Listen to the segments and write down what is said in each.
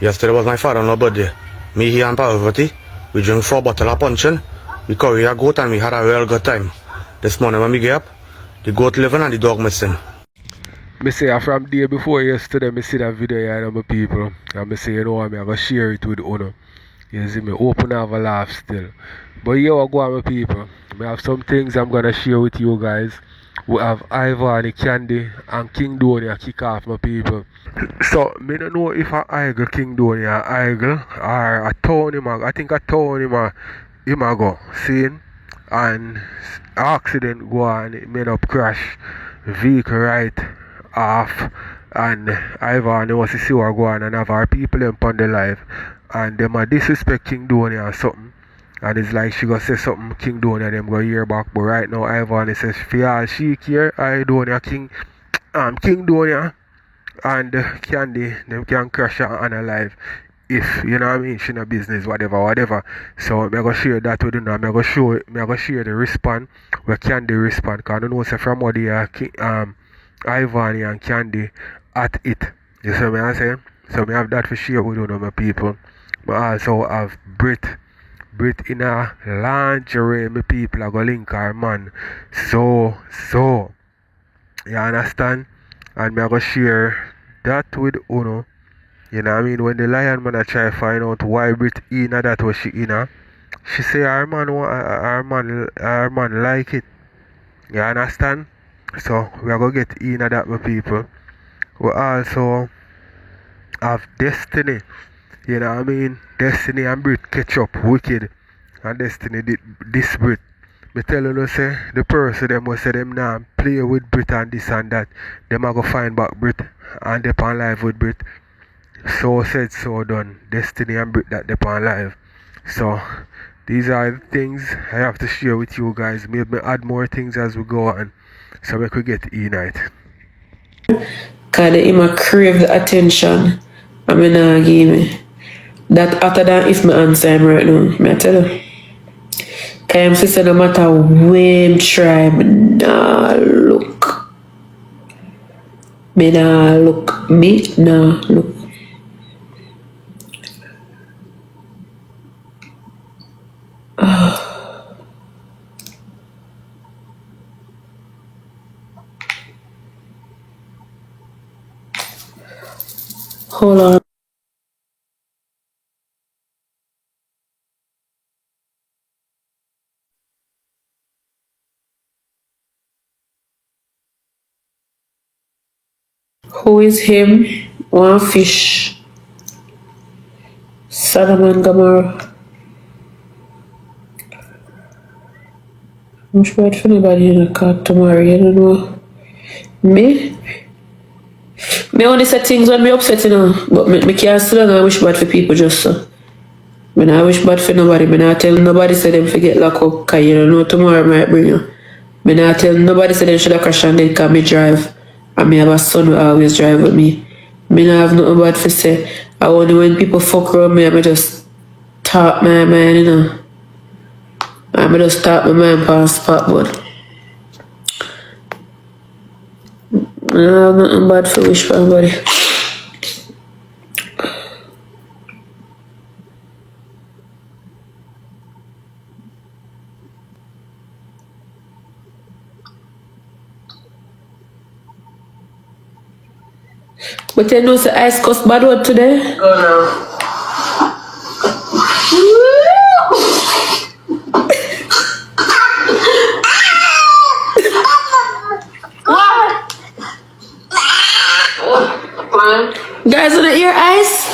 Yesterday was my father-in-law's birthday. Me, he and Parvati, we drank 4 bottles of puncheon, we curry a goat and we had a real good time. This morning when we get up, the goat living and the dog missing. Me say from day before yesterday, me see that video here and my people. And me say, you know what, I'm going to share it with you. You see me, open have a laugh still. But here I go on my people. I have some things I'm going to share with you guys. We have Ivany, Candy and King Donia kick off my people. So, me don't know if I Eagle King Donia, Eagle or a Tony Mag. I think a Tony Mag, he mag go, see? And accident go on, it made up crash. Vehicle right off. And Ivany was to see what go on and have our people upon the live. And them a disrespect King Donia or something. And it's like she gonna say something King Donia them go hear back. But right now Ivany says for all she care, I Donia King Donia and Candy them can crash her on a live. If you know what I mean, she no business, whatever. So I'm gonna share that with you now. I'm gonna share the response where Candy respond. Cause I don't know say from what the Ivany and Candy at it. You see what I'm saying? So I have that to share with you now, my people. But also have Brit in a lingerie, my people. I go link her man. So you understand? And I go share that with Uno. You know what I mean? When the lion man I try to find out why Brit in that was she in her, she say her man like it. You understand? So we are gonna get in that, my people. We also have Destiny. You know what I mean? Destiny and Brit catch up wicked. And Destiny did this Brit. Me tell you say the person them will say them now play with Brit and this and that. Them are go find back Brit and they on live with Brit. So said, so done. Destiny and Brit that they on live. So these are the things I have to share with you guys. Maybe add more things as we go on. So we could get E-night. Cause they might crave the attention. I mean, give me. That after that, if my answer him right now, may I tell you? Cause I'm saying no matter where I try, me nah look. Me nah look. Hold on. Who is him? One fish. Solomon Gomorrah. I'm sure for anybody in the car tomorrow, you don't know. Me only say things when me upset, you know. But me can't sit down and wish bad for people just so. Me not wish bad for nobody. Me not tell nobody say them forget lock up, cause you don't know tomorrow might bring you. Me not tell nobody say them should have crashed and dead cause me drive. And me have a son who always drive with me. Me not have nothing bad for say. I only when people fuck around me, I just talk my mind, you know. I just talk my mind past spot, but I don't have nothing bad for wish for anybody. But you know the ice cost bad word today? Oh no. Guys, wanna hear ice?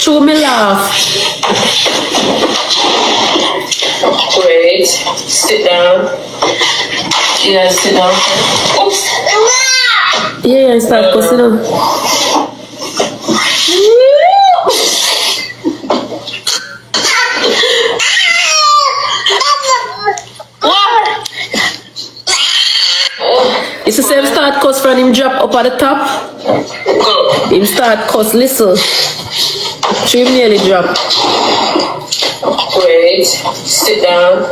Show me laugh. Wait. Sit down. You guys sit down. Oops. Yeah, start cussing on. It's the same start cuss from him drop up at the top. Him start cuss little. Him nearly drop. Wait. Sit down.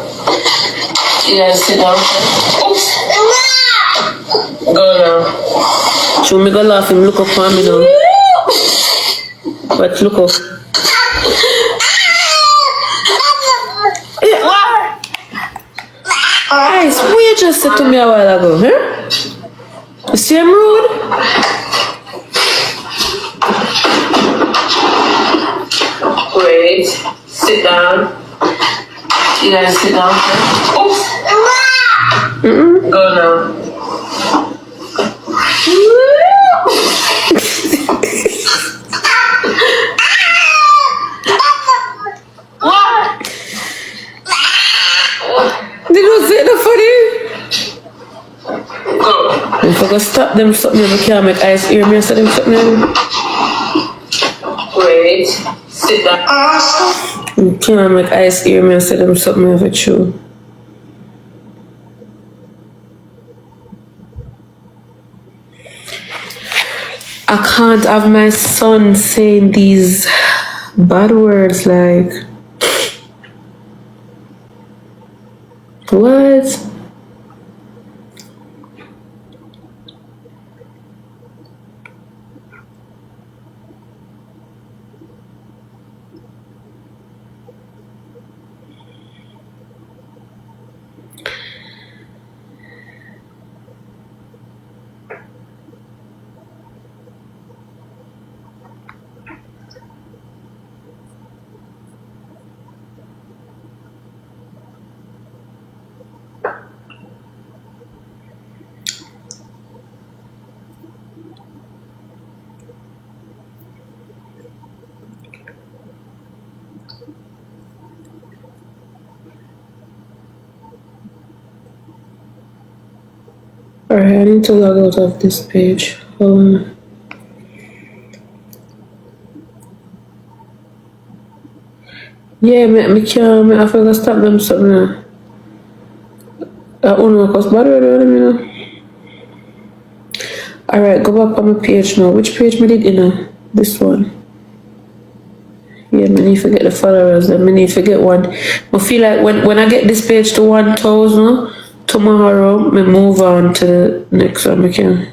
You guys sit down. Oops. Go now. Show me go laugh him look up on me now. But look up. Guys, what you just said to me a while ago, huh? You see him rude? Wait, sit down. You guys sit down first. Oops. Go now. Did you say that funny? If I go stop them something, I can't make eyes hear me and say them something. Wait, sit down. I can't make eyes hear me and say them something if it's true. I can't have my son saying these bad words like what? Alright, I need to log out of this page. Yeah, me can't, I feel to stop them something now. I don't know, cause bad word, you know. Alright, go back on my page now. Which page me did, you know? This one. Yeah, me need to get the followers, then me need to get one. I feel like when I get this page to 1,000, tomorrow, me move on to the next one, I can.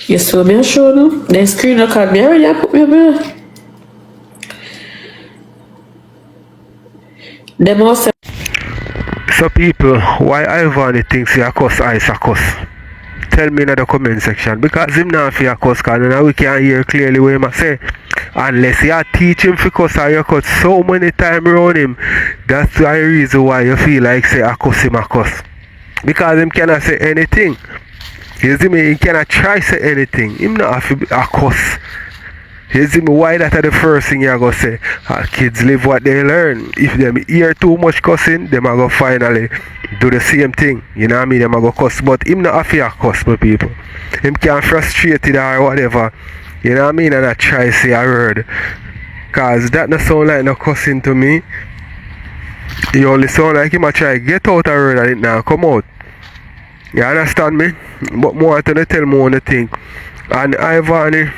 You saw me a show now? The screen record me already, I put me up here. Them also. So people, why Ivany thinks he a cuss ice a cuss? Tell me in the comment section. Because him not fi a cuss, cause now we can't hear clearly what him say. Unless you teach him fi cuss or you cut so many times around him, that's the reason why you feel like say a cuss him a cuss. Because him cannot say anything. You see me, he cannot try say anything. Him not have to a cuss. You see me, why that are the first thing you go say? Kids live what they learn. If them hear too much cussing, them are go finally do the same thing. You know what I mean? Them are go cuss. But him not have to cuss, my people. Him can't frustrated or whatever. You know what I mean? And I try say a word. Cause that not sound like no cussing to me. You only sound like him a try get out a word and it now come out. You understand me? But more to tell me one thing. And Ivany,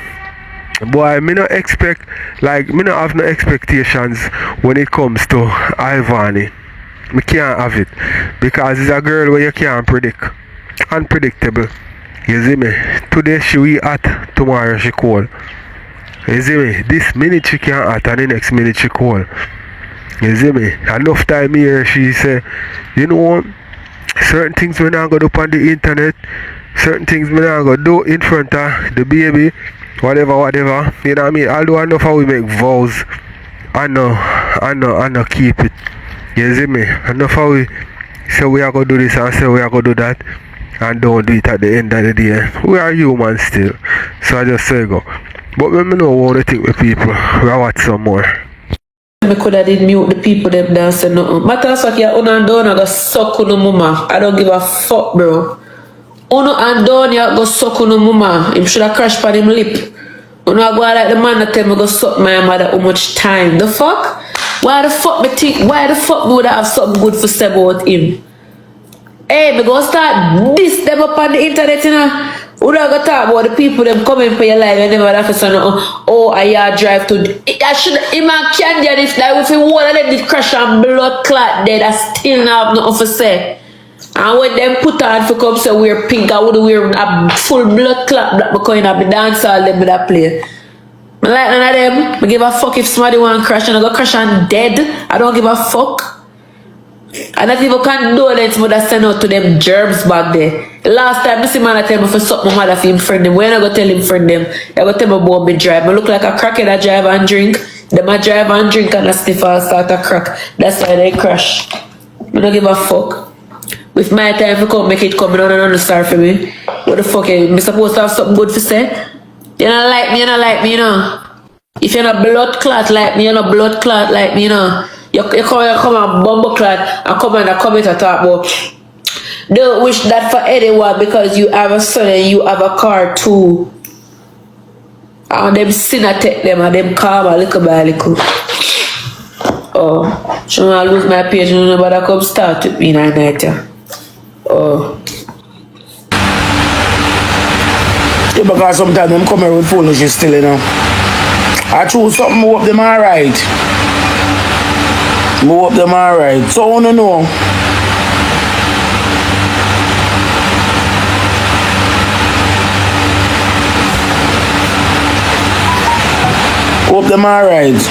boy, me no expect, like, me no have no expectations when it comes to Ivany. Me can't have it. Because it's a girl where you can't predict. Unpredictable. You see me? Today she will hot, tomorrow she cold. You see me? This minute she can't hot and the next minute she cold. You see me? Enough time here she say, you know, certain things we not gonna do on the internet, certain things we not gonna do in front of the baby, whatever, you know what I mean? Although enough how we make vows, I know keep it. You see me? Enough how we say we are gonna do this and say we are gonna do that and don't do it at the end of the day. We are human still. So I just say go. But when me know what to think with people, we watch some more. I could have did mute the people them dancing nothing. Matter of fact, yeah, Uno and Donna go suck on mama. I don't give a fuck, bro. Uno and Donna go suck on mama. Him should have crashed on him lip. You know, I go like the man that tell me go suck my mother how much time. The fuck? Why the fuck me think? Why the fuck me would have something good for say about him? Hey, me go start this them up on the internet, you know. Would I go talk about the people them coming for your life and never have to say no, oh, I drive to I should man can't get if like if one of them did crash and blood clot dead, I still not have nothing to say. And when them put on for come say wear pink, I would wear a full blood clot black because I be dance all them with that play. I like none of them. I give a fuck if somebody want to crash and I go crash and dead. I don't give a fuck. And not even condolence mother send out to them germs back there. Last time I see man I tell me for suck my mother for him friend them. When I go tell him friend them, I go tell me about me drive. I look like a crackhead that drive and drink. Them I drive and drink and I sniff and start a crack. That's why they crash. I don't give a fuck. With my time to come make it come, no sorry for me. What the fuck am I supposed to have something good to say? You don't like me, you don't like me, you know. If you're not blood clot like me, you're not blood clot like me, you know. You come and bumble clot and come and comment and talk about. Don't wish that for anyone because you have a son and you have a car too. And them sinner take them and them calm a little by little. Oh, she wanna lose my page and nobody come start with me in a night, yeah. Oh. Yeah, because sometimes them come here with foolishness still, you know. I choose something, I hope them alright. I hope them alright. So I wanna know. Hope them alright.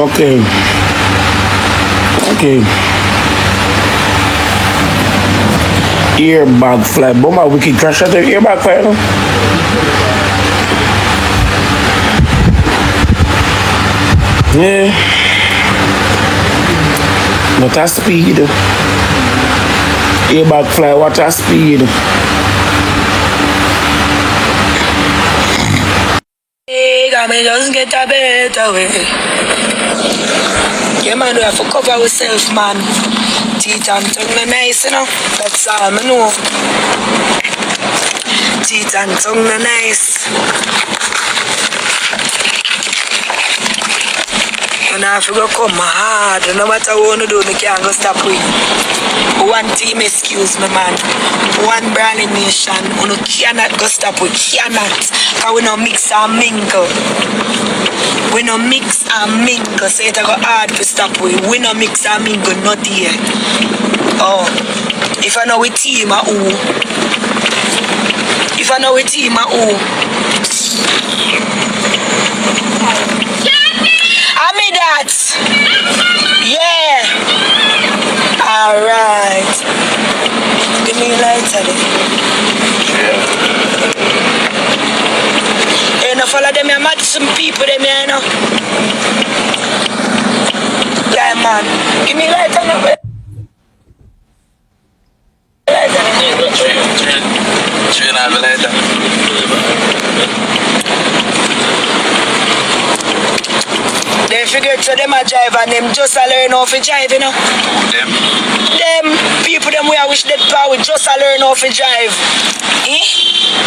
Okay. Earbag fly. Bomba wicked crash at the earbag fly, no? Yeah. Not a speed. Earbag fly, what a speed. I may just get a better way. Yeah, man, we have to cover ourselves, man. Teeth and tongue are nice, you know. That's all I know. Teeth and tongue are nice. And I have to go come hard. No matter what you do, I can't go stop with. One team, excuse me, man. One branding nation. You cannot go stop with. Cannot. Because we don't mix and mingle. We don't mix and mingle. So it's go hard to stop with. We don't mix and mingle, not here. Oh. If I know we team, who? If I know we team, who? I mean that. Yeah. Alright. Give me a lighter then. You know, follow them, I'm at some people, them, you know. Yeah, man. Give me a lighter now. They figured so them a drive and them just a learn how to drive, you know. Them people them we a wish dead power just a learn how to drive.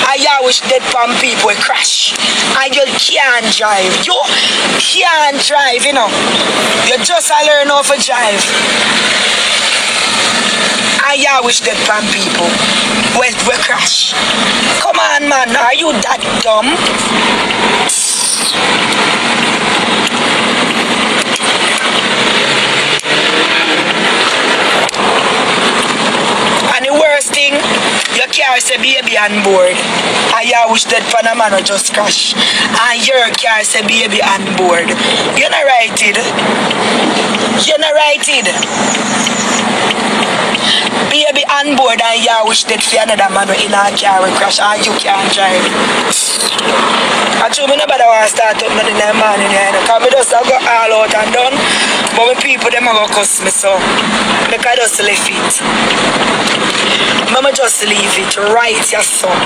I wish dead pan people will crash. And you can't drive. You can't drive, you know. You just a learn how to drive. I wish dead pan people will crash. Come on, man, are you that dumb? And the worst thing, you can't say baby on board. And you wish that Panama will just crash. And your car say baby on board. You're not righted. You're not righted. Baby on board and you wish that for another man in a car will crash and you can't drive. I told me nobody want to start up nothing in the morning, because I just go all out and done. But when people, them are going to cuss me, so make I just leave it. Mama just leave it, right, your son.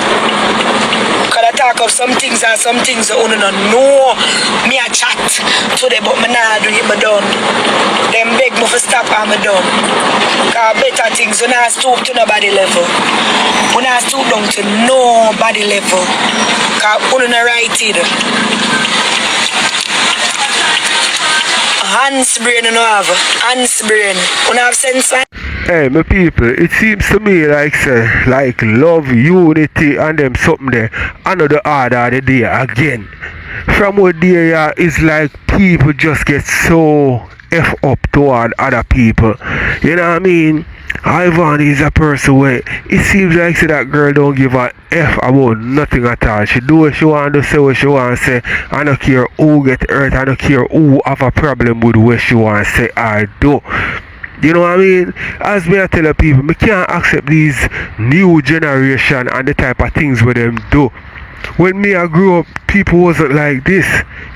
Because I talk of some things and some things that you don't know. Me a chat today, but me not do it, me done. Them beg me for stop and me done. Because better things, we not stoop to nobody level. We not stoop down to nobody level. Because we don't write it. Hands brain you know have. Hands brain. You don't have sense. Hey, my people, it seems to me like say, like love, unity, and them something there. Another order of the day again. From what day is like people just get so F up toward other people. You know what I mean? Ivany is a person where it seems like say that girl don't give a F about nothing at all. She do what she want to say what she want to say. I don't care who get hurt. I don't care who have a problem with what she want to say or do. You know what I mean? As me I tell people, me can't accept these new generation and the type of things where them do. When me I grew up, people wasn't like this.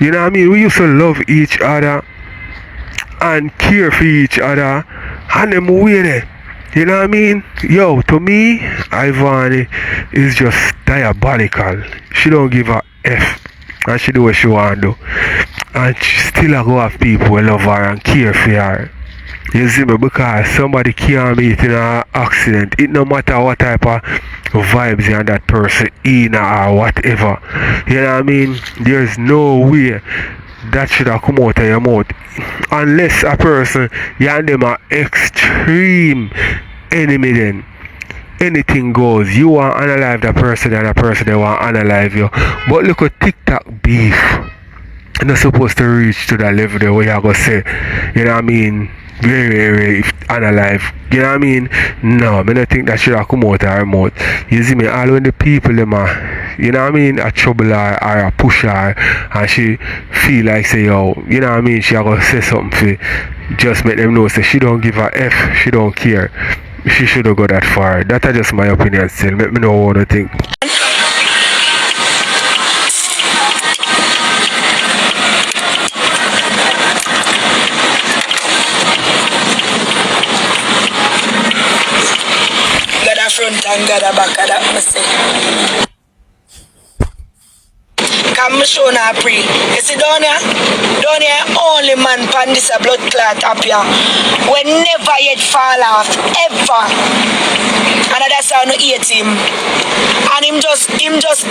You know what I mean? We used to love each other and care for each other and them way there. You know what I mean? Yo, to me, Ivany is just diabolical. She don't give a F. And she do what she want to do. And she still a go have people who love her and care for her. You see me? Because somebody can't meet in an accident. It no matter what type of vibes and that person in or whatever. You know what I mean? There's no way that should have come out of your mouth. Unless a person, you and them are extreme enemy then. Anything goes. You want to unalive that person and that person they want to unalive you. But look at TikTok beef. You're not supposed to reach to that level there where you're going to say, you know what I mean, very unalive. You know what I mean? No, I don't think that should have come out of her mouth. You see me, all when the people them are, you know what I mean, a trouble her or a push her and she feel like say, yo, you know what I mean, she going to say something for just make them know say she don't give a F, she don't care. She should have got that far. That's just my opinion still. Let me know what you think. Got a front and got a back of that mistake. Come show now pre. You see down here only man pan this a blood clot up here. We never yet fall off, ever. And that's how I hate him. And him just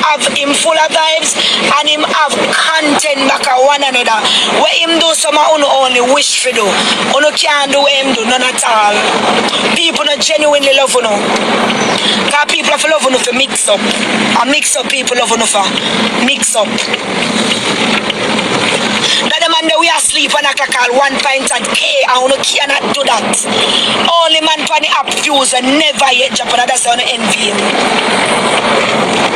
have him full of vibes and him have content back at one another. Where him do some only wish for do. You can't do what him do, none at all. People not genuinely love you. Because people have love you for mix up. And mix up people love you for mix up. That the man that we are asleep and I can call 1 pint at K and you cannot do that. Only man for the app views and never yet jump and that's how you envy him.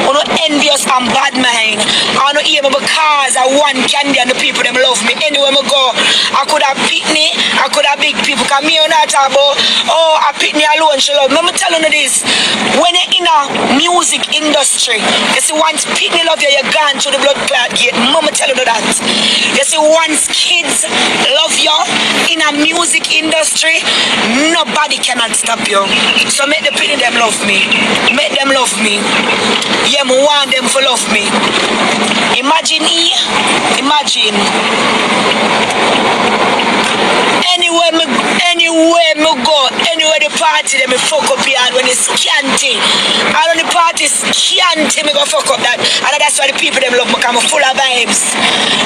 You envious and bad mind. I don't hear me because I want candy and the people them love me. Anywhere I go, I could have Pitney, I could have big people come here and not about I Pitney alone she love me. I'm telling you this. When you're in a music industry, you see once Pitney love you, you're gone to the blood clot gate. Mama telling you that. You see once kids love you in a music industry, nobody cannot stop you. So make the Pitney them love me. Make them love me. Yeah, I want them to love me. Imagine. Anywhere me go, anywhere the party, they me fuck up here when it's scanty. And when the party is scanty, me go fuck up that. And that's why the people them love me, because I'm full of vibes.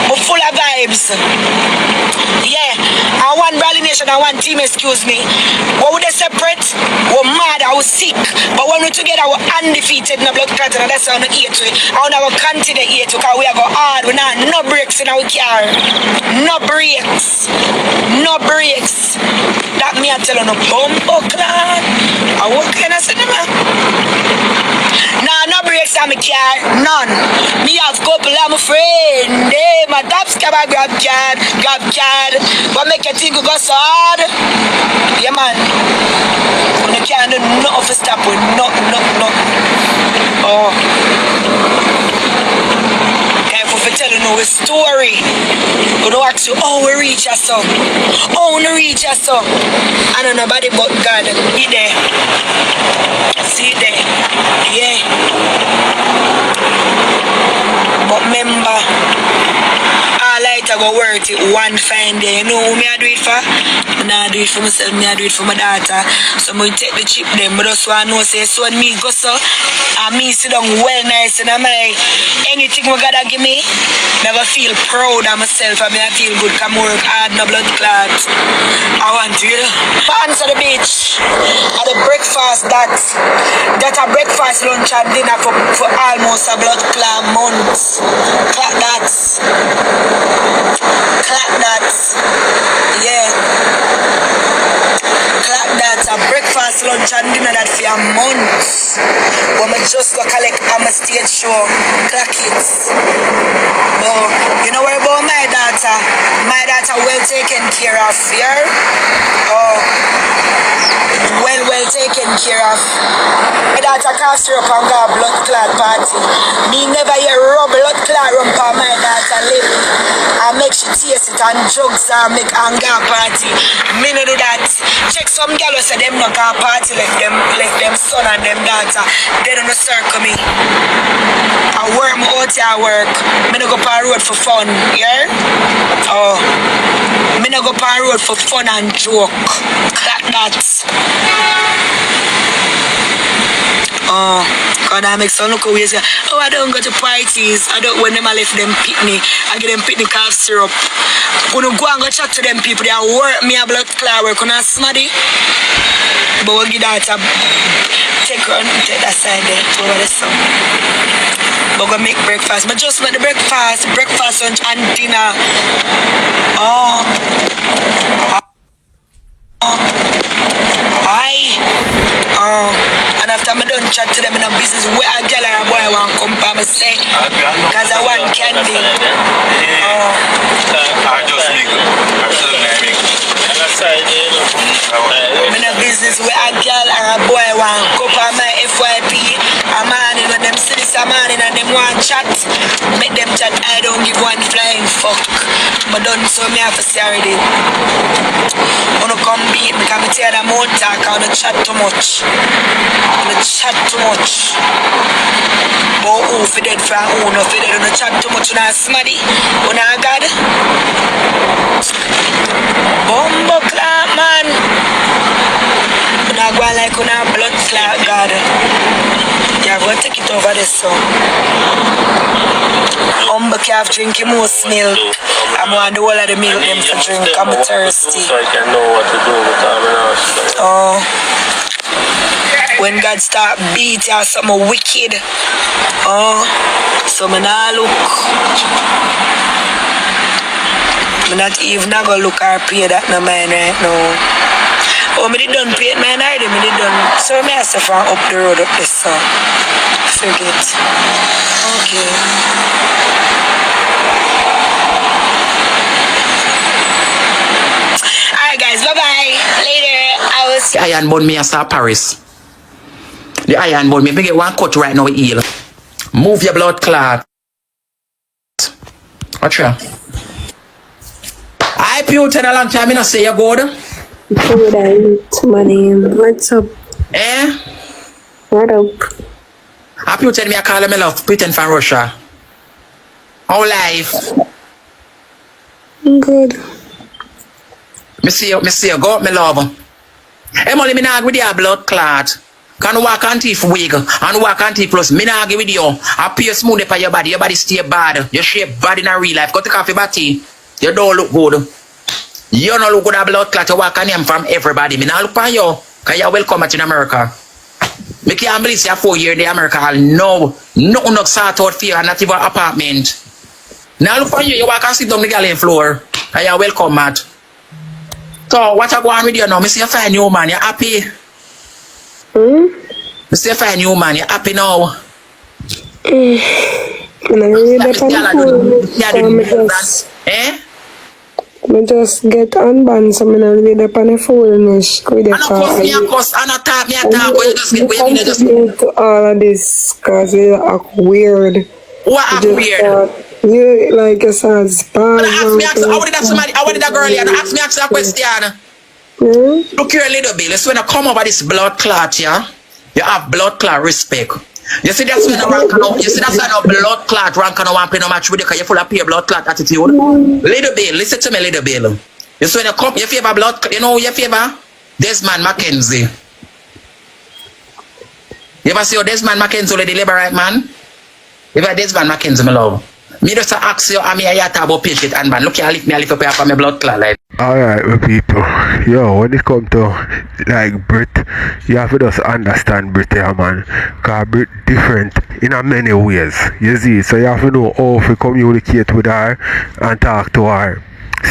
I'm full of vibes. Yeah, I want Bradley Nation, I want team, excuse me. What would they separate? We're mad, I was sick. But when we're together, we're undefeated in the blood clot, and that's how I eat to it. I want to continue to eat because we are go hard. We not no breaks in our car. No breaks. No breaks. That me I tell you no bumbo clan. And what can I say to me? Nah, no breaks on my car. None. Me have couple of my friend. Hey, my top scabber grab card. But make you think you go so hard. Yeah, man. When you can't do nothing for stop with. No. Oh. know a story. We don't ask you how we reach us so. How we reach us so. I don't know nobody but God. Be there. See there. Yeah. But remember, all I go worth it one fine day. You know who me I do it for? I not do it for myself, me I do it for my daughter. So I take the chip them, but just want to know say so when me go so and me sit down well nice and I'm like anything we gotta give me, never feel proud of myself and me I feel good come work hard no blood clot. I want to answer the beach at the breakfast that a breakfast, lunch and dinner for almost a blood clot month. Clap that. Clap that. Yeah. Clap that. A breakfast, lunch and dinner that for a month. When I just go collect on my stage show. Clock it. But you know what about my daughter? My daughter well taken care of here. Oh. Well taken care of. My daughter cough syrup and go blood clot party. Me never hear rub blood clot rump on my daughter lip. I make she taste it and drugs and make anger party. Me no do that. Check some girl who say them no can party like them son and them daughter. They don't circle me. I work my out here work. Me no go on road for fun, yeah? Oh. Me no go on road for fun and joke. Like that. Oh, God, I make some look away. Say, oh, I don't go to parties. I don't, when them I left them picnic, I get them picnic cough syrup. Gonna go and go chat to them people. They work me a blood clot work on a smaddy. But we'll give that a take that side there over the sun. But we're gonna make breakfast. But just make the breakfast, lunch and dinner. Oh. And after I done chat to them in a business where a girl or a boy want come for me say because I want candy. I just make I'm in a business where a girl or a boy want come for my FYP. A man when them see this a man and them want chat, make them chat. I don't give one flying fuck. But don't so me have to say already. Wanna come beat me because I tell them won't talk. I wanna chat too much. I chat too much. But who for dead for who no for dead on the chat too much on a smaddy on a god. Bumbo clout man. On a go like on a blood clot god. Yeah, go take it over the sun. Calf drinking most milk. I'm on the whole of the milk them for drink. I'm thirsty. So I can know what to do with them. Oh. When God start beat you something wicked. Oh. So me nah look. Me not even go look or pay that no mind right now. Oh, me did done pay it man already. Me did done. So me have to from up the road up this so. Forget. Okay. Guys, bye-bye. Later. I was... The iron bun me a start Paris. The iron bun me get one cut right now heal. Move your blood clot. Watch ya. I pute in a long time, I not say you good. Good, I eat money. What's up? Eh? What up? I pute me a call me love, pretend from Russia. How life? Good. Me see you, go up, me love. Emily, me not with your blood clot. Can walk on teeth wig and walk on teeth plus. Me not give with you. I pay smooth up on your body stay bad. Your shape bad in a real life. Go take off your body. You don't look good. You don't look good at blood clot. You walk on him from everybody. Me not look on you. Because you're welcome in America. Me can't believe you're 4 years in America. No. Nothing not sort out for you and not even an apartment. Now look on you. You walk and sit down the gallery floor. And you're welcome, Matt. So, what you go on with you now? Me see you find you man, you happy? Me see you find you man, you happy now? I just get unbanned, so I'm not really up on the phone. I not talk, me a talk, but you just get to all of this, because you act weird. What happened weird? You like a sad spaz. How did that girl here? Ask me a question. Look here a little bit. Let's when I come over this blood clot, yeah? You have blood clot respect. You see that's when I rank on. You see that's when a blood clot rank on one play no match with you because you're full of pure blood clot attitude. Little bit, listen to me, little bit. You see when you come, you favor blood, you know you favor Desmond Mackenzie. You ever see your Desmond Mackenzie the liberate man? You ever Desmond Mackenzie, my love? Me just ask you, I mean, I talk about patient and man. Look here, I lift up here for my blood clot like. Alright, my people. Yo, when it come to like Brit, you have to just understand Brit here, man. Cause Brit different in a many ways. You see, so you have to know how to communicate with her and talk to her.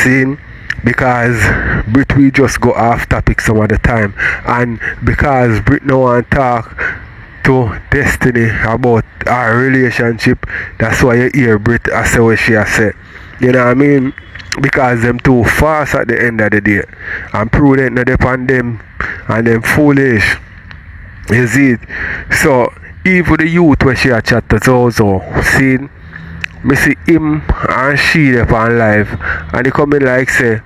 See? Because Brit we just go off topic some of the time. And because Brit no want to talk to Destiny about our relationship, that's why you hear Brit I say what she has said. You know what I mean? Because them too fast at the end of the day. And prudent not upon them and them foolish. You see it? So even the youth when she a chat to also see me see him and she upon live and they come in like say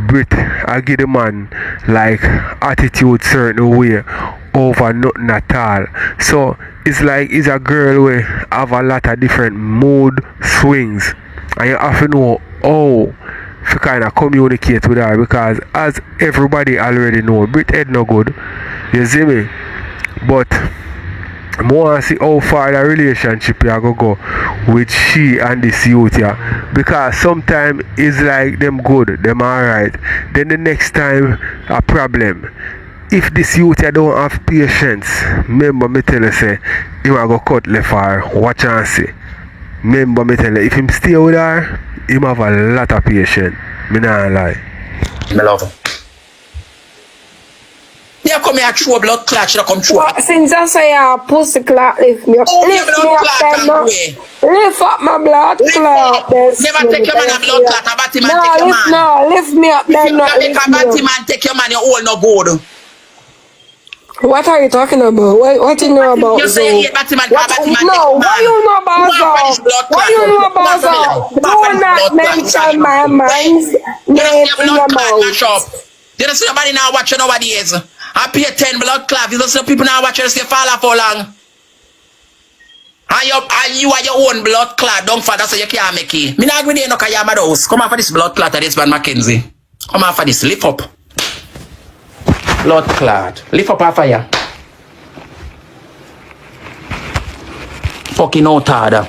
Brit I give the man like attitude certain way over nothing at all. So it's like it's a girl who have a lot of different mood swings and you have to know how to kind of communicate with her because as everybody already know Brit head no good. You see me? But more see how far the relationship you go with she and this youth yeah. Because sometimes it's like them good, them alright. Then the next time a problem. If this youth you don't have patience, remember me tell you say you are go cut left her, watch and see. Remember me tell you if him stay with her, him have a lot of patience. Me not lie. Me love her. Yeah, come here, throw blood clot, should come through. Since I say a pussy clot, lift me up. Oh, Lift your me blood up, clot then, and away. lift up my blood clot. Never take your man a blood clot, a batty man take your man. No, lift me up, then If you not make lift a me batty up. man take your man, you're all no good. What are you talking about? What you know about You say you hate batty man, What, batty man take no, your man. what you know about Who want for this blood What clot? you know Who about want for this- who want for Do this not blood clot? mention my man's You don't name see a in your blood clot mash up. mouth. You don't see nobody now watching nowadays. I pay 10 blood clot. You don't see people now watching say fall off for long. And you are your own blood clot. Don't father so you can't make it. Me not agree with you no cause you're my house. Come on for this blood clot of this man Mackenzie. Come on for this. Lift up. Blood clot. Lift up off fire. Fucking out harder.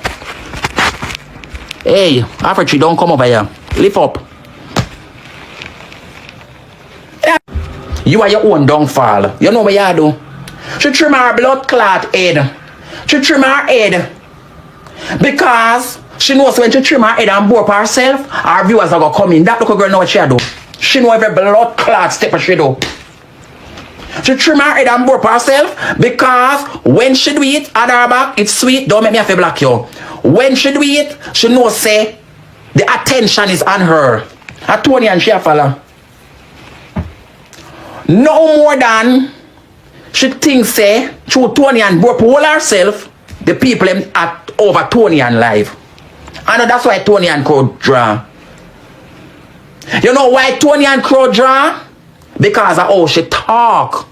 Hey, Africa, don't come over here. Lift up. You are your own downfall. You know what you do? She trim her blood clot head. She trim her head. Because she knows when she trim her head and bore up herself, our viewers are going to come in. That little girl know what she do. She know every blood clot step she do. She trim her head and bore up herself because when she do it, at her back, it's sweet. Don't make me have to block you. When she do it, she knows say the attention is on her. At Tony and she a follow. No more than she thinks say through Tony and broke all herself, the people at over Tony and live. I know that's why Tony and Crow draw. You know why Tony and Crow draw? Because of how she talk.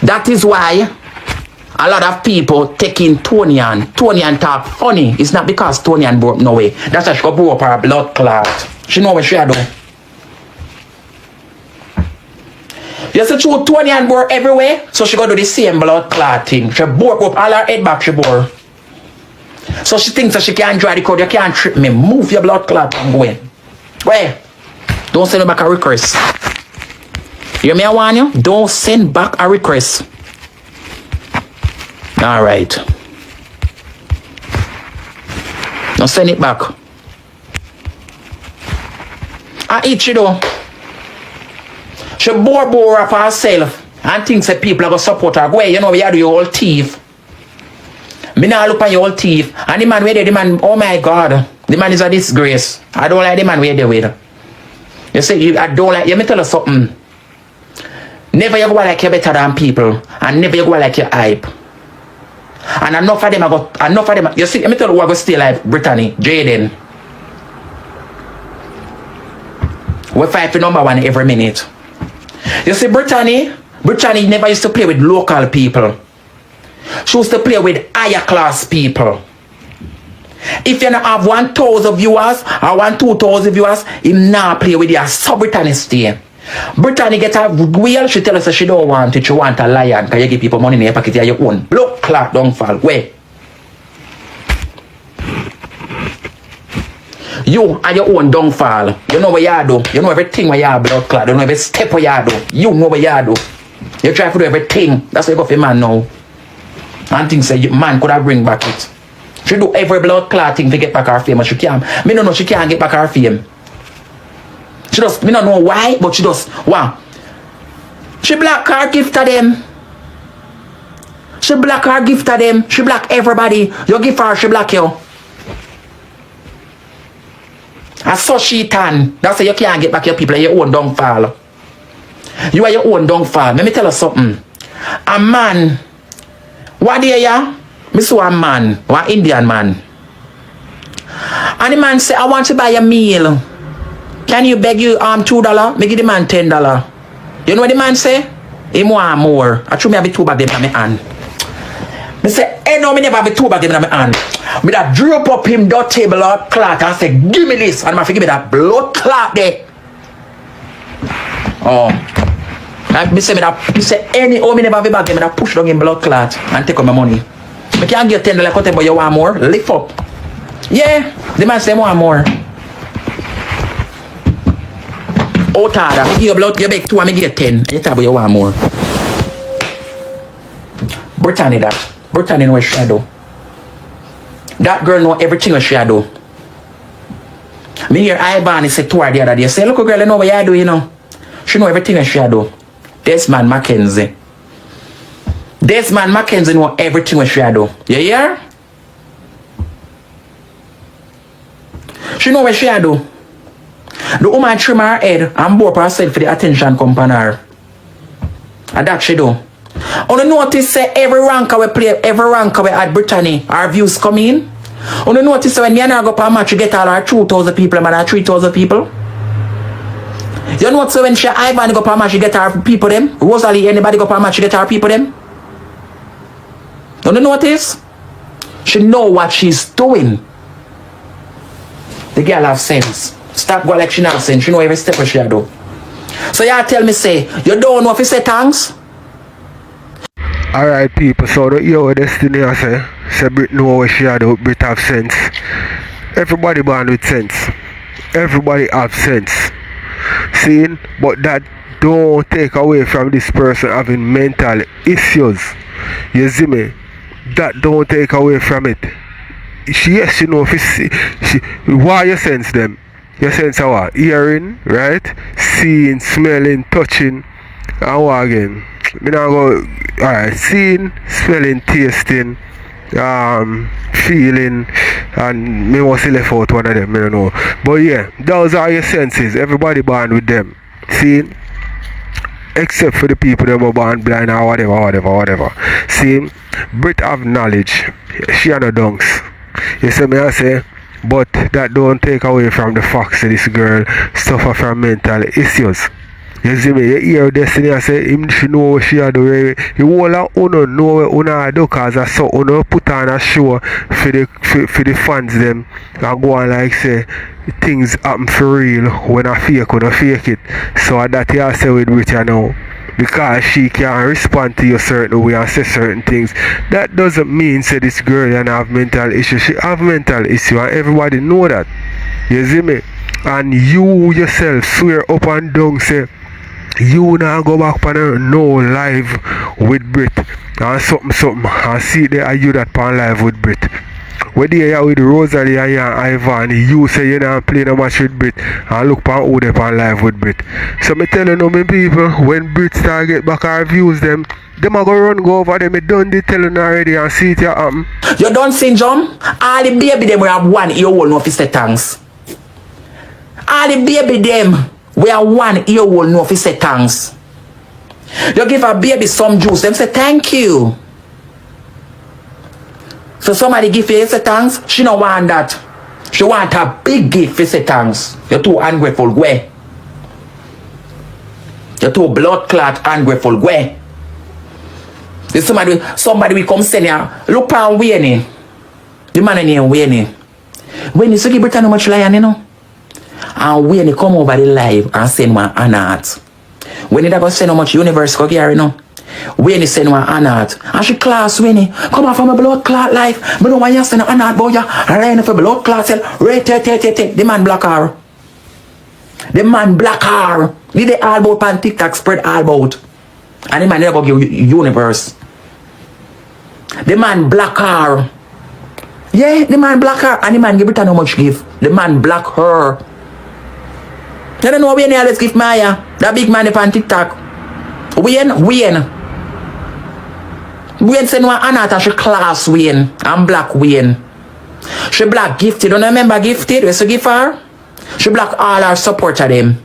That is why a lot of people taking Tony and talk funny. It's not because Tony and broke no way. That's why she go up her blood clot. She know what she do. You see through Tony and bore everywhere, so she go do the same blood clot thing. She bore up all her head back, she bore. So she thinks that she can't draw the crowd. You can't trip me. Move your blood clot and go in. Where? Don't send back a request. You hear me I warn you? Don't send back a request. Alright. Now send it back. I eat she do. She bore up herself and thinks that people are going to support her. Go ahead, you know we are do your old thief. Me now look at your old thief. And the man where the man, oh my God, the man is a disgrace. I don't like the man where they with. You see, I don't like, let me tell you something. Never you go like you're better than people, and never you go like you're hype. And enough of them, you see, let me tell you who I go stay like Brittany, Jayden. We fight for number one every minute. You see, Brittany never used to play with local people. She used to play with higher class people. If you not have 1,000 viewers or 2,000 viewers, him not play with you. So Brittany stay. Brittany get a wheel, she tell us that she don't want it, she want a lion, because you give people money in your pocket, you have your own. Blood clot don't fall. Where? You are your own downfall. You know what you do. You know everything where you are blood clot. You know every step where you do. You know what you do. You try to do everything. That's why you go for man now. And things say man could have bring back it. She do every blood clot thing to get back her fame, but she can't. Me don't know she can't get back her fame. She just, me don't know why, but she just, wow. She black her gift to them. She black her gift to them. She black everybody. You give her, she black you. And so she tan. That's why you can't get back your people, your own downfall. You are your own downfall. Let me tell you something. A man, what do you? Me saw a man, one Indian man. And the man say, I want to buy a meal. Can you beg you $2? Me give the man $10. You know what the man say? He want more. I should me have a 2 bag in my hand. Me say, hey no, me never have a 2 bag in my hand. Me that drop up him dirty blood clot and say, give me this. And I give me that blood clot there. Oh. Like me say any me never have a bag, me that push down in blood clot and take out my money. Me can't get $10 cut, but you want more? Lift up. Yeah. The man say want more. Oh, Tada, me give you blood, you beg 2 and me give you 10. You tell me you want more. Brittany that. Brittany know what she do. That girl know everything what she do. Me hear Ivany say to her the other day, say, look girl, you know what you do, you know. She know everything what she do. Desmond Mackenzie. Desmond Mackenzie know everything what she do. You hear? She know what she do. The woman trim her head and bore herself for the attention company her. And that she do. On the notice say every ranker we play, every ranker we at Brittany, our views come in. On the notice when me and her go for a match, you get all our 2,000 people and our 3,000 people. You know what, so when she Ivany go for a match, you get our people them. Rosealee, anybody go for a match, you get our people them. On the notice, she know what she's doing. The girl have sense. Stop going like she not saying. She know every step what she do. So y'all tell me say, you don't know if you say thanks? Alright people, so the hear what Destiny I say Brit know what she do, Brit have sense. Everybody born with sense. Everybody have sense. Seeing? But that don't take away from this person having mental issues. You see me? That don't take away from it. Yes, you know, if she, why you sense them? You sense our hearing, right? Seeing, smelling, touching, and what again? Me now go, alright, seeing, smelling, tasting, feeling, and me must left out one of them, I don't know. But yeah, those are your senses. Everybody born with them. Seeing? Except for the people that were born blind or whatever. See, Brit have knowledge. She had no dunks. You see me I say? But that don't take away from the facts that this girl suffer from mental issues. You see me? You hear Destiny I say, she know what she do. You all know what Una do cause I saw Una put on a show for the fans them and go on like say things happen for real when I fake it. So that you say with Brit now. Because she can respond to you certain way and say certain things. That doesn't mean say this girl and have mental issue. She have mental issue and everybody know that. You see me? And you yourself swear up and down say you now go back on no live with Brit and something and see there are you that pan live with Brit. When they are with Rosealee and Ivany, you say you not play no match with Brit and look pan who they pan live with Brit. So me tell you now my people, when Brit start get back our views them are going to go over them. I done the telling already and see it happen. You done seen John? All the baby them we have one ear hole no fi say thanks. All the baby them we have one ear hole no fi say thanks. You give a baby some juice, them say thank you. So somebody give you say thanks, she don't want that. She want a big gift for say thanks. You're too ungrateful, go. You're too blood clot ungrateful, go. Somebody will come send you, look on Wayne. The man in here, Wayne. When you give Britain how much lion, you know? And Wayne come over the live and send one anat. When you go send how much universe go here, you know? Wayne send one anat. And she class Wayne, come off from a blood clot life. But no one you send an anat boy, and line for blood clot cell. The man black her. The man black her. Did they all about on TikTok spread all about. And the man never give universe. The man black her. Yeah, the man black her. And the man give it how much give. The man black her. You don't know when they always give Maya. That big man up on TikTok. Wayne send one Anna and she class Wayne. And black Wayne. She black gifted. Don't you remember gifted? Where's the gift her? She black all her support of them.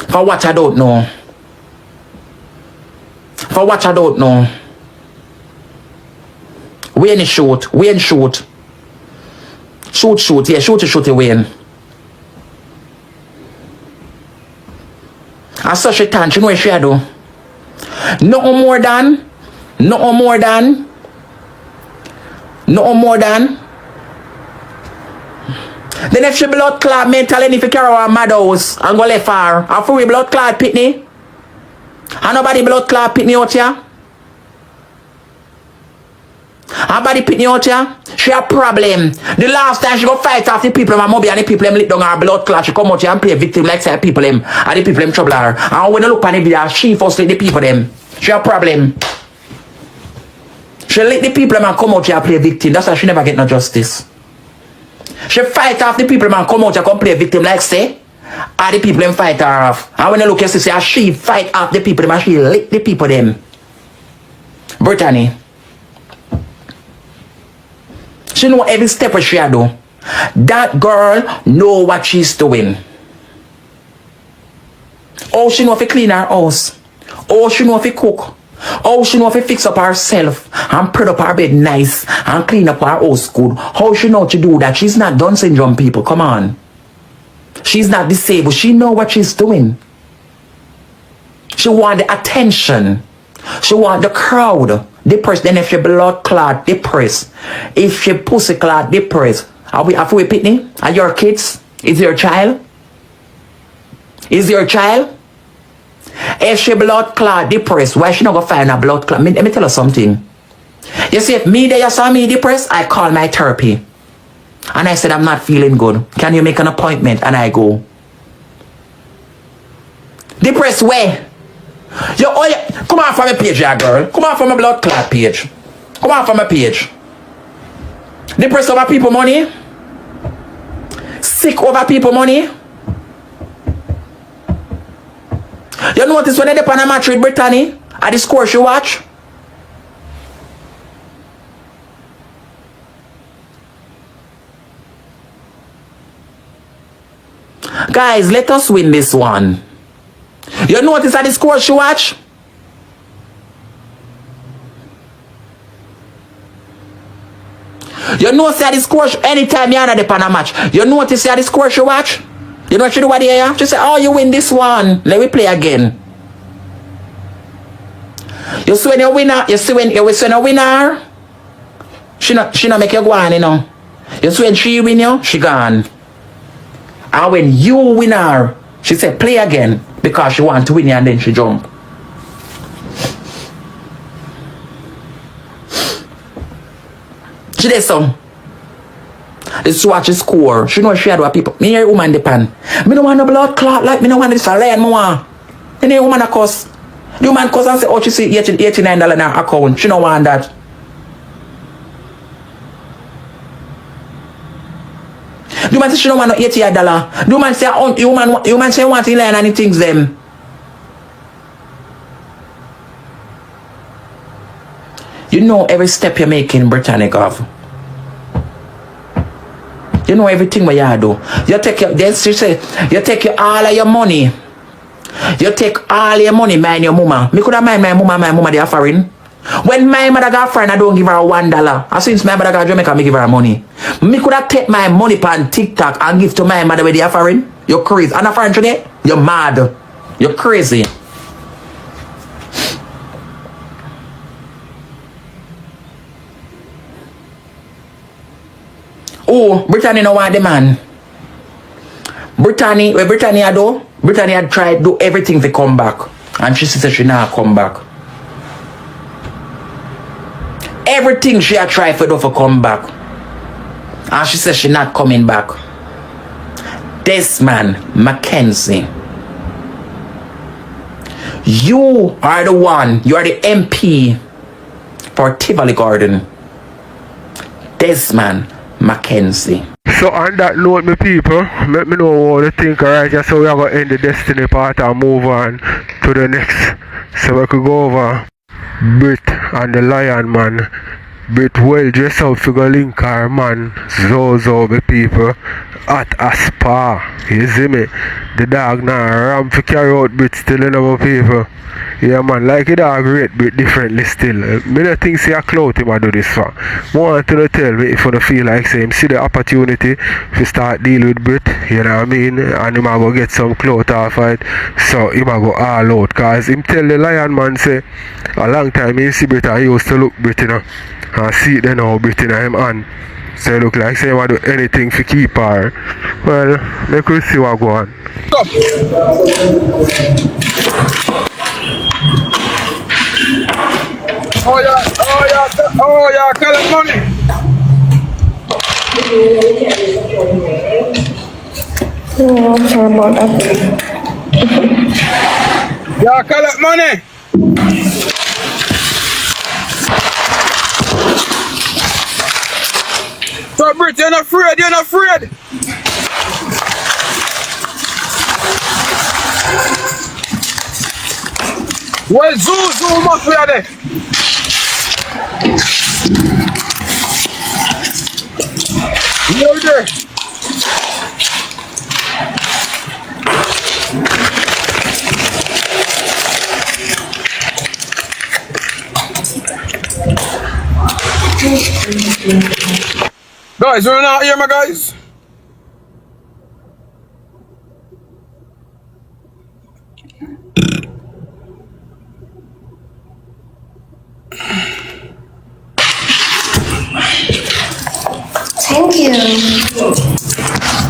For what I don't know. For what I don't know. Wayne shoot. Shoot. Yeah, shoot Wayne. And such a time, you know what she do? No more than. Then if she blood clot mental, and if you carry her mad house and go left her, and for we blood clot pitney, and nobody blood clot pitney out here. Her body pitney out here. She a problem. The last time she go fight off the people in my mobile and the people them lit down her blood clot, she come out here and play victim like say people them and the people them trouble her. And when you look on the video, she first lit the people them. She a problem. She lit the people them and come out here and play victim. That's why she never get no justice. She fight off the people and come out here and play victim like say and the people them fight her off. And when you look you see she fight off the people them and she lit the people them. Brittany. She know every step what she do. That girl know what she's doing. Oh, she know if to clean her house. Oh, she know if to cook. Oh, she know if to fix up herself and put up her bed nice and clean up her house good. How she know to do that? She's not Down syndrome, people. Come on. She's not disabled. She know what she's doing. She want the attention. She want the crowd. Depressed. Then if she blood clot, depressed. If she pussy clot, depressed. Are we pitney? Are your kids? Is your child? Is your child? If she blood clot, depressed, why she not go find a blood clot? Let me tell you something. You see, if me there you saw me depressed, I call my therapy. And I said, I'm not feeling good. Can you make an appointment? And I go. Depressed where? Come on from a page, yeah, girl. Come on from a blood clot page. Come on from a page. Depressed over people money. Sick over people money. You notice when they dip on a match with Brittany at the score she watch? Guys, let us win this one. You notice at the score she watch? You notice at the score anytime you're at the Panama match. You notice at the score she watch? You know what she do what here? She say, oh, you win this one. Let me play again. You see when you winner, you see when you winner, she not make you go on, you know. You see when she win you, she gone. And when you win her, she said play again because she want to win you and then she jump. She did some. Let's watch the score. She know she had what people. Me hear woman depend. Me don't want no blood clot like me don't want this a land more. Then the woman a cuss. The woman cuss and say, oh, she see $89 in her account. She don't want that. The woman say she don't want no $88. The woman say, oh, the woman say want to learn any things them. You know every step you're making, Brittany Gov. You know everything what you do. You take your, she say, you take your all of your money. You take all your money, mind your mama. Me could have mind my mama they are foreign. When my mother got friend, I don't give her $1. And since my mother got Jamaica, me give her money. Me could have take my money on TikTok and give to my mother where they are foreign. You're crazy. And a foreign today, you're mad. You're crazy. Oh, Brittany no want the man. Brittany, where Brittany do? Brittany had tried do everything to come back. And she said she not come back. Everything she had tried for do for come back. And she said she not coming back. This man, Mackenzie. You are the one. You are the MP for Tivoli Garden. This man, Mackenzie. So on that note, my people, let me know what you think, alright? Just so we are going to end the Destiny part and move on to the next. So we could go over Brit and the Lion Man. Brit well dressed up to go link her man Zozo, my people, at a spa. You see me? The dog now ram to carry out Brit still, you know, my people. Yeah, man, like the dog rate Brit differently still. Me don't think see a clout him a do this for. More to tell me if you feel like say him see the opportunity to start deal with Brit, you know what I mean? And him a go get some clout off it. So him a go all out. Cause him tell the Lion Man say a long time he see Brit and he used to look Brit, you know. And see it then now Brit in him hand. So it look like say him a do anything to keep her. Well, make we see what go on. Stop. Oh yeah, collect money. Oh, I'm sorry about that. Yeah, collect money. So Brit, you're not afraid, you're not afraid. Well, zoom up here there. You're there. Guys, you're not here, my guys. Thank you.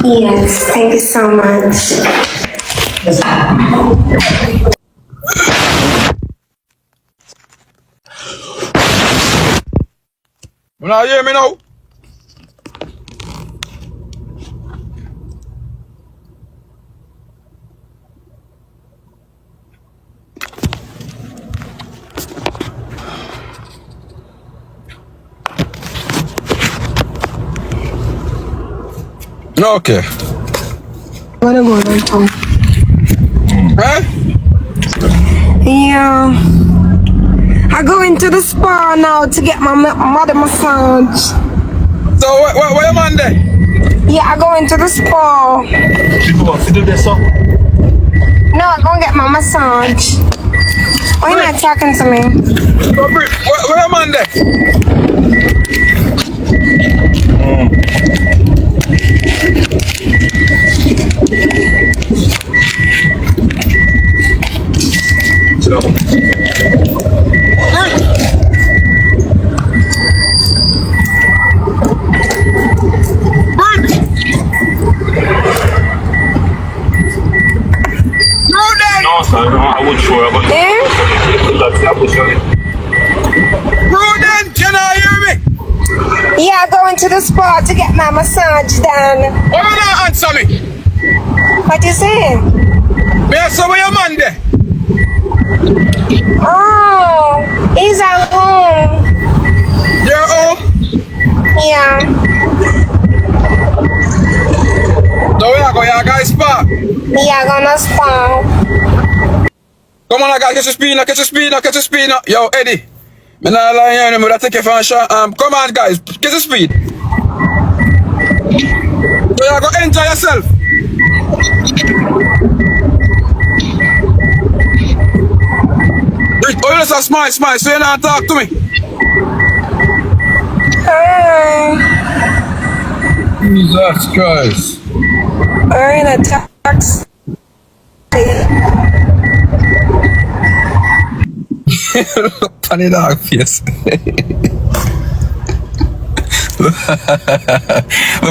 Yes, thank you so much. You not hear me now? No, okay. I wanna go right now. Huh? Yeah. I go into the spa now to get my mother massage. So where your man there? Yeah, I go into the spa. People want to do this, sir? No, I go get my massage. Why you not talking to me? So Brit, where your man there? No, sir, I would show you, but Prudent, can I hear me? Yeah, I go into the spa to get my massage done. Why you not answer me? What you say? Me ask you where your man there? Oh, he's at home. You're home? Yeah. So we are going to guys spa. Yeah, gonna spa. Come on, guys, catch your speed now. Yo, Eddie. Me not lying here anymore. I take you for a shot. Come on, guys, get your speed. So you are going to enjoy yourself. Oh, you just smile, so you not talk to me. Jesus Christ. We're in a taxi. Funny dog face. Look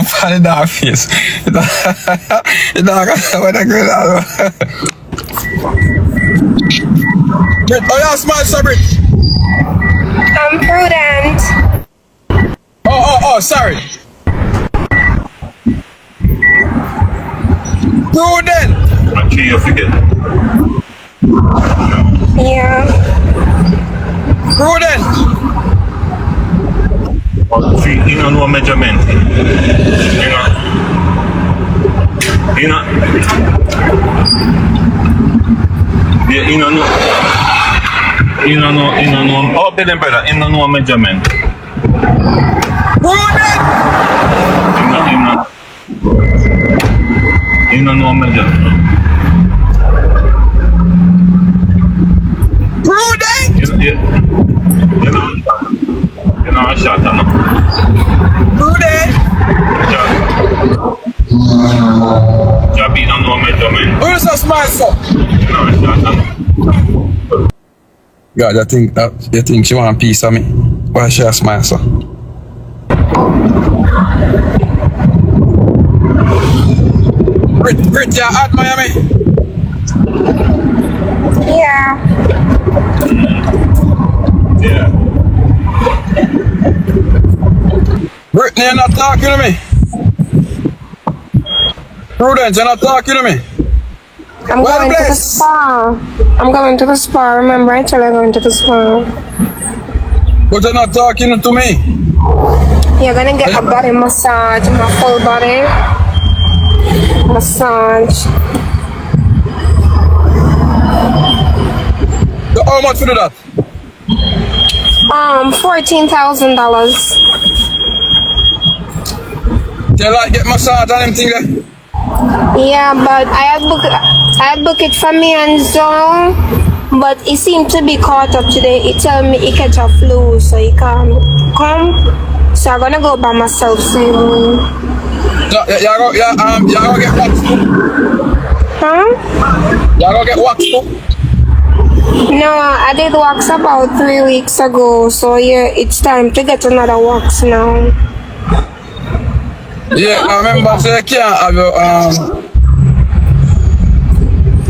funny dog face. The dog what a good dog. Brit, oh yeah, smile, so Brit. I'm prudent. Oh, sorry. Prudent. Actually, you forget. Yeah. Prudent. You know no measurement. You know. Yeah, you know no. Oh, then brother, you know no measurement. Prudent. You know no measurement. Prudent. You know a shot, no? Prudent. Job in no measurement. Who is that smile, so? You know a shot, no? God, you think she want a piece of me? Why she a smile, so? Brit, you admire me? Yeah. Yeah. Brittany, you're not talking to me. Prudence, you're not talking to me. I'm Well, going to the bless. spa. I'm going to the spa. Remember, I told you I'm going to the spa. But you're not talking to me. You're gonna get a body massage, my full body massage. So how much for that? $14,000. You like get massage and them thing there? Yeah, but I had booked it for me and Zoe, but he seemed to be caught up today. He tell me he catch a flu, so he can't come. So I'm gonna go by myself soon. You go get wax too? Huh? You go get wax too? No, I did wax about 3 weeks ago, so yeah, it's time to get another wax now. Yeah, I remember so you can't have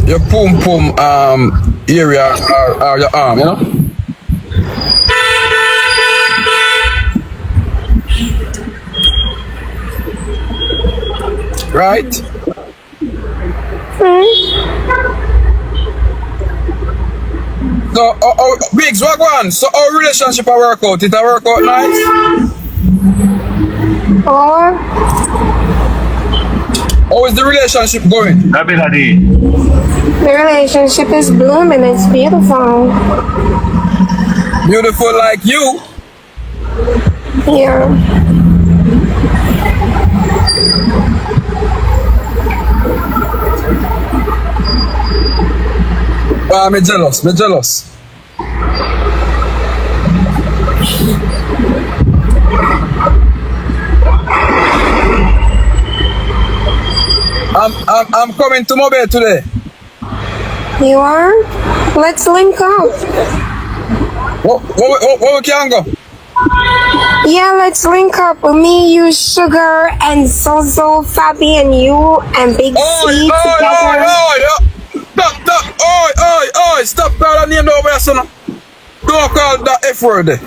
your pum area or your arm, you know? Right? So, Biggs, what go on? So, our relationship a work out? It a work out nice? Or How is the relationship going? The the relationship is blooming, it's beautiful. Beautiful like you. Yeah. Me jealous. I'm coming to Mobile today. You are? Let's link up. Where we can go? Yeah, let's link up with me, you, Sugar, and Zozo, Fabi, and you, and Big C together. Stop calling name over here, son. Don't call that F word there.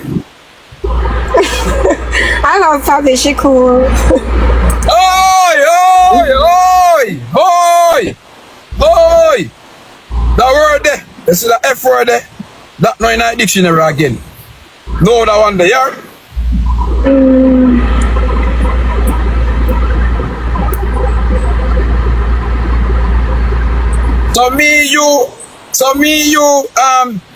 I love Fabi, she cool. Oi! That word there, you see that F word there? That no in the dictionary again. No, that one there, yeah? So me, you,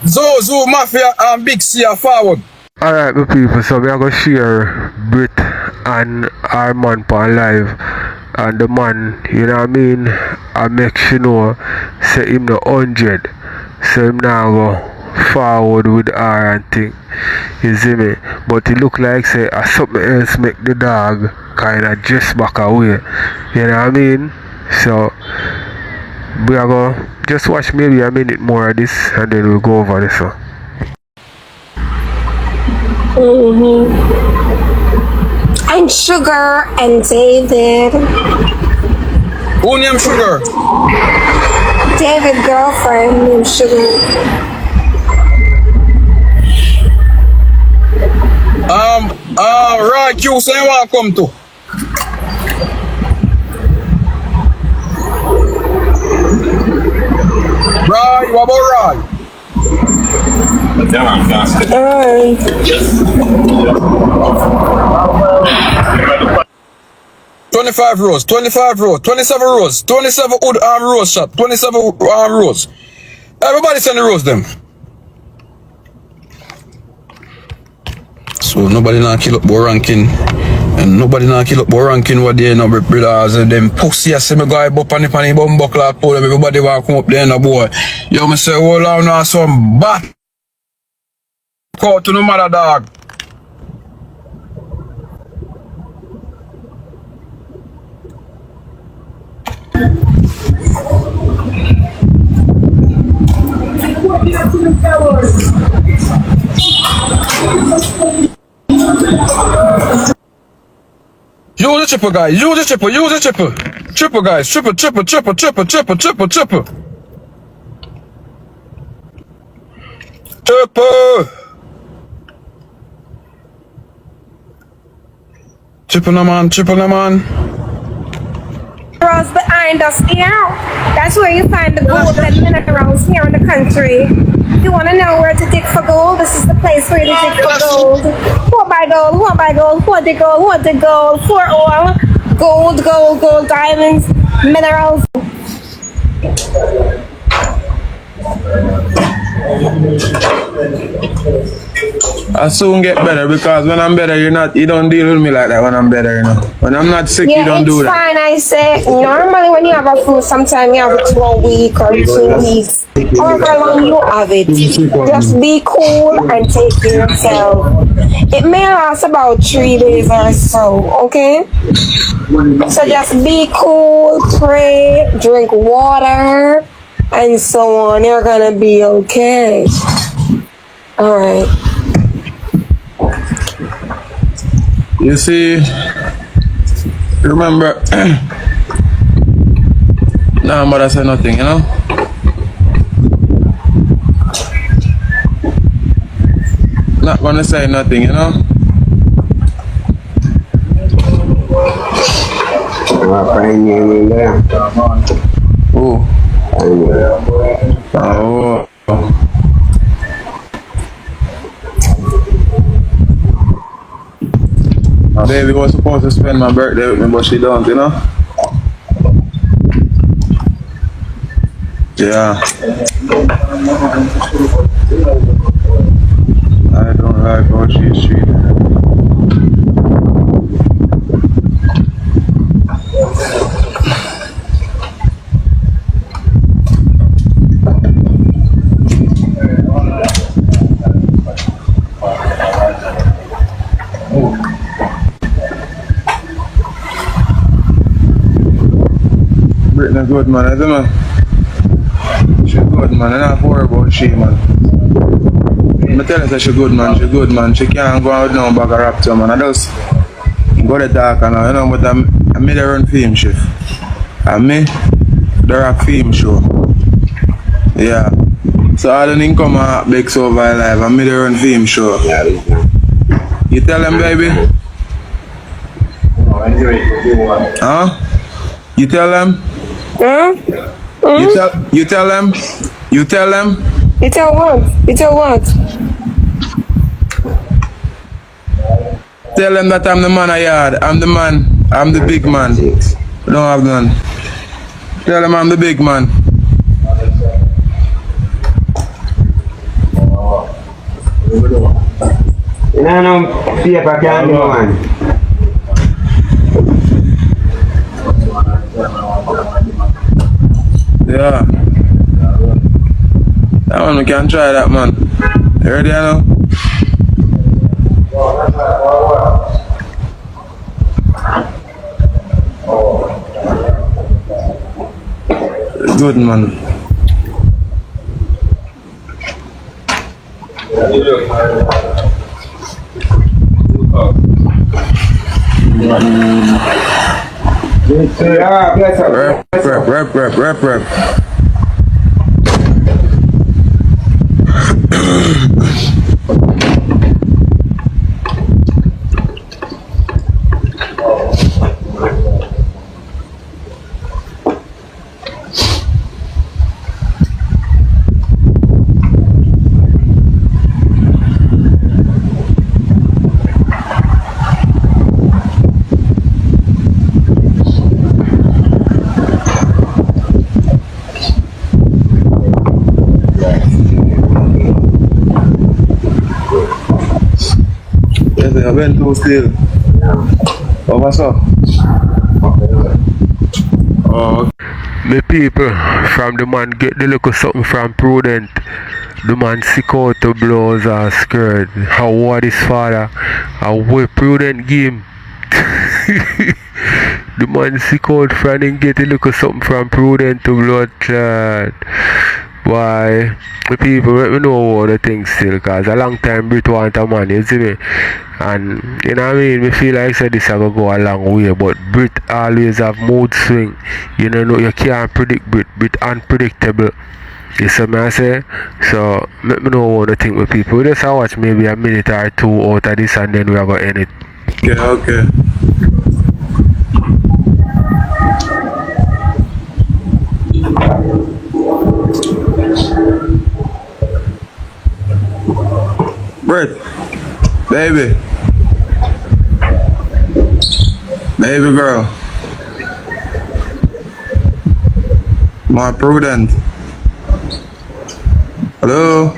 Zozo, Mafia, and Big C are forward. Alright, my people, so we are going to share Brit and our man on live. And the man, you know what I mean, I make sure know, say him no 100. So him now go forward with her and thing. You see me? But it look like say something else make the dog kind of just back away. You know what I mean? So we are gonna just watch maybe a minute more of this and then we'll go over this one. And Sugar and David. Who named Sugar? David girlfriend named Sugar. Right, you say you want to come to? Right, what about Right? Yeah, man, that's it. Alright. 25 rows, 25 rows, 27 rows, 27 wood arm rose shot, 27 arm rows. Everybody send the rows them. So nobody not kill up boy ranking. And nobody not kill up boy ranking what they know brothers and them pussy as me guy up on the bum buckler pull them everybody want come up there no boy. Yo me say hold on now some bat. Call to no matter dog. Use the triple guys, use the triple, use the triple. Triple guys, triple. Triple no man. Minerals behind us here. That's where you find the gold and minerals here in the country. If you want to know where to dig for gold, this is the place where you dig for gold. What by gold, what the gold, for oil, gold, diamonds, minerals. I soon get better because when I'm better, you don't deal with me like that when I'm better, you know. When I'm not sick, you don't do that. Yeah, it's fine, I say. Normally when you have a flu, sometimes you have it for a week or 2 weeks. However long you have it, just be cool and take care of yourself. It may last about 3 days or so, okay? So just be cool, pray, drink water, and so on. You're gonna be okay. Alright. You see, remember, nah, mother said nothing, you know? Not gonna say nothing, you know? Who? Oh. My baby was supposed to spend my birthday with me, but she don't, you know? Yeah. I don't like how she's treated. Brit a good man, isn't it? She's good man, I don't worry about she man. I tell her that she's good man, she can't go out now back a raptor man. I just go to dark and you know, but I made her run film shift. And me, the rap film show. Yeah. So I don't income at Big So by Live, I made her run film show. You tell them baby? Huh? You tell them? You tell them? You tell them? You tell what? You tell what? Tell them that I'm the man of yard. I'm the man. I'm the big man. Don't have none. Tell them I'm the big man. No, paper can't do man. Yeah. That one we can try that man. You ready now? Good man. Rep. I went to still. Oh, what's up? Oh. Me people, from the man get the little something from Prudent. The man sick out the blouse or skirt. How what his father? How we Prudent game. The man sick out from him get a little something from Prudent to blood clot. Why? The people let me know all the things still, cause a long time Brit want a man, you see me? And you know what I mean, me feel like so this will go a long way, but Brit always have mood swing. You know you can't predict Brit unpredictable. You see me I say? So let me know all the things with people. We just watch maybe a minute or two out of this and then we are gonna end it. Okay. Brit, baby girl, more Prudent. Hello,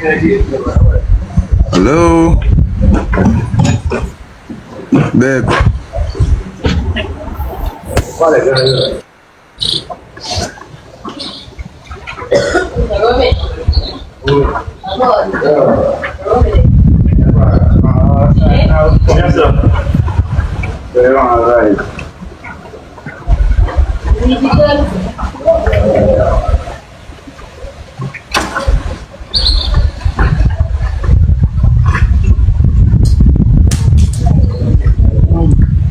babe. Yes, sir.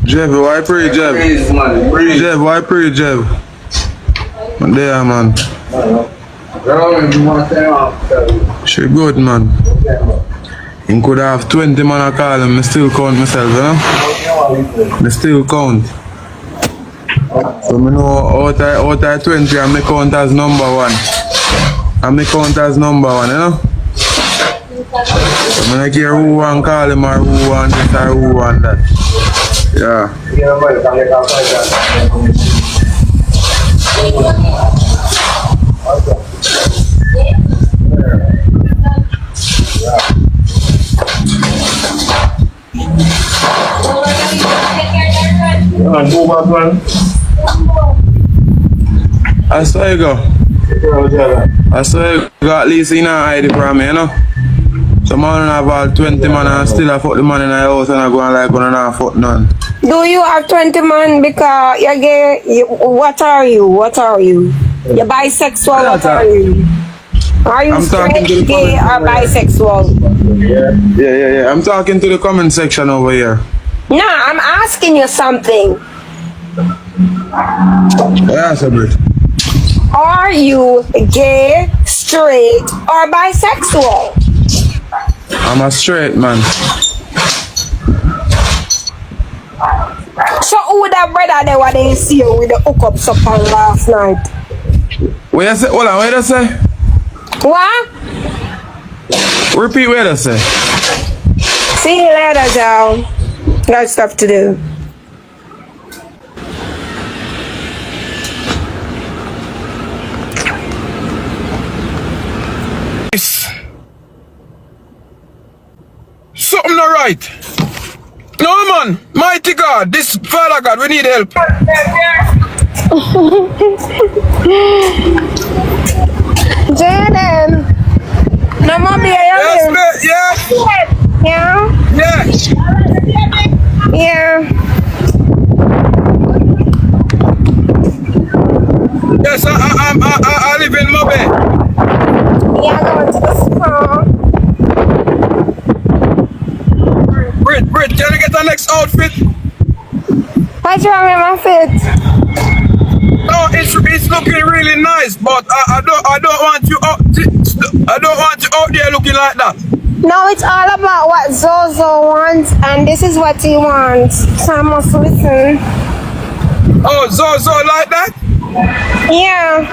Jeff, why pray, Jeff? Jeff, why pray, Jeff? There, man. She good, man. He could have 20 man I call him, I still count myself, you know? I still count. So I know out of 20 I count as number one. You know? So I don't care who want call him or who want this or who want that. Yeah. I saw you go. I saw you go at least in a ID from me, you know? Some man have all 20 man and still have 40 man in the house and I go and like one and a half foot none. Do you have 20 man because you're gay? What are you? You're bisexual, what are you? Are you straight, gay, or bisexual? Yeah. I'm talking to the comment section over here. No, I'm asking you something. Yeah, Brit. Are you gay, straight, or bisexual? I'm a straight man. So who that brother there what they see you with the hookups up on last night? What you say? Hold on, what you say? What? Repeat what you say. See you later, Joe. Got stuff to do. Something not right. No man, mighty God, this Father God, we need help. Jayden, No more beer, Yes, mate, yes. Yeah? Yes. Yeah. Yes, I live in Mobe. Yeah, going to the spa. Brit, can you get the next outfit? What's wrong with my fit? No, it's looking really nice, but I don't want you out. I don't want you out there looking like that. No, it's all about what Zozo wants, and this is what he wants. So I must listen. Oh, Zozo like that? Yeah.